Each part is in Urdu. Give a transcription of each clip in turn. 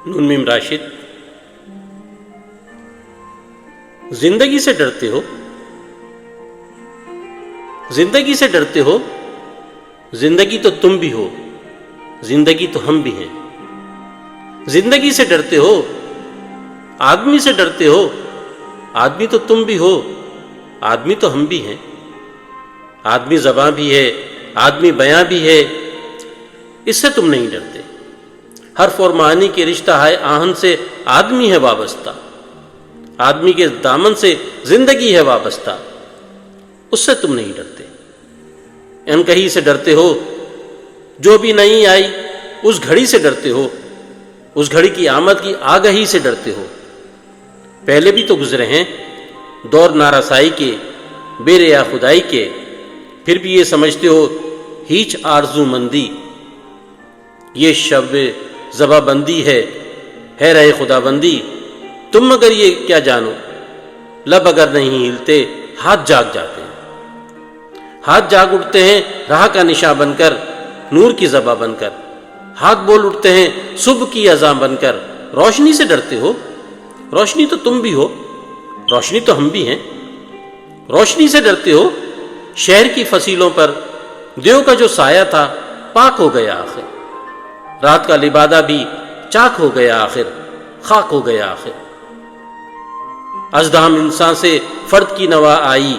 نون میم راشد. زندگی سے ڈرتے ہو؟ زندگی سے ڈرتے ہو؟ زندگی تو تم بھی ہو، زندگی تو ہم بھی ہیں. زندگی سے ڈرتے ہو؟ آدمی سے ڈرتے ہو؟ آدمی تو تم بھی ہو، آدمی تو ہم بھی ہیں. آدمی زباں بھی ہے، آدمی بیاں بھی ہے، اس سے تم نہیں ڈرتے. حرف اور معنی کے رشتہ ہائے آہن سے آدمی ہے وابستہ، آدمی کے دامن سے زندگی ہے وابستہ، اس سے تم نہیں ڈرتے. ان کہیں سے ڈرتے ہو جو بھی نہیں آئی، اس گھڑی سے ڈرتے ہو، اس گھڑی کی آمد کی آگہی سے ڈرتے ہو. پہلے بھی تو گزرے ہیں دور نارسائی کے، بے ریا خدائی کے، پھر بھی یہ سمجھتے ہو ہیچ آرزو مندی. یہ شب زبا بندی ہے رہے خدا بندی. تم مگر یہ کیا جانو، لب اگر نہیں ہلتے ہاتھ جاگ جاتے ہیں. ہاتھ جاگ اٹھتے ہیں راہ کا نشاں بن کر، نور کی زبا بن کر. ہاتھ بول اٹھتے ہیں صبح کی اذان بن کر. روشنی سے ڈرتے ہو؟ روشنی تو تم بھی ہو، روشنی تو ہم بھی ہیں. روشنی سے ڈرتے ہو؟ شہر کی فصیلوں پر دیو کا جو سایہ تھا پاک ہو گیا آخر. رات کا لبادہ بھی چاک ہو گیا آخر، خاک ہو گیا آخر. ازدہام انسان سے فرد کی نوا آئی،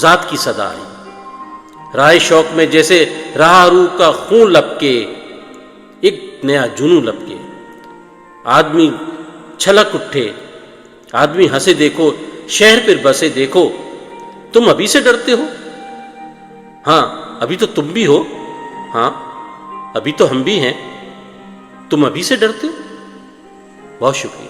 ذات کی صدا آئی. رائے شوق میں جیسے رہا روح کا خون لپکے، ایک نیا جنوں لپکے. آدمی چھلک اٹھے، آدمی ہنسے دیکھو، شہر پھر بسے دیکھو. تم ابھی سے ڈرتے ہو؟ ہاں ابھی تو تم بھی ہو، ہاں ابھی تو ہم بھی ہیں. تم ابھی سے ڈرتے ہو؟ بہت شکریہ.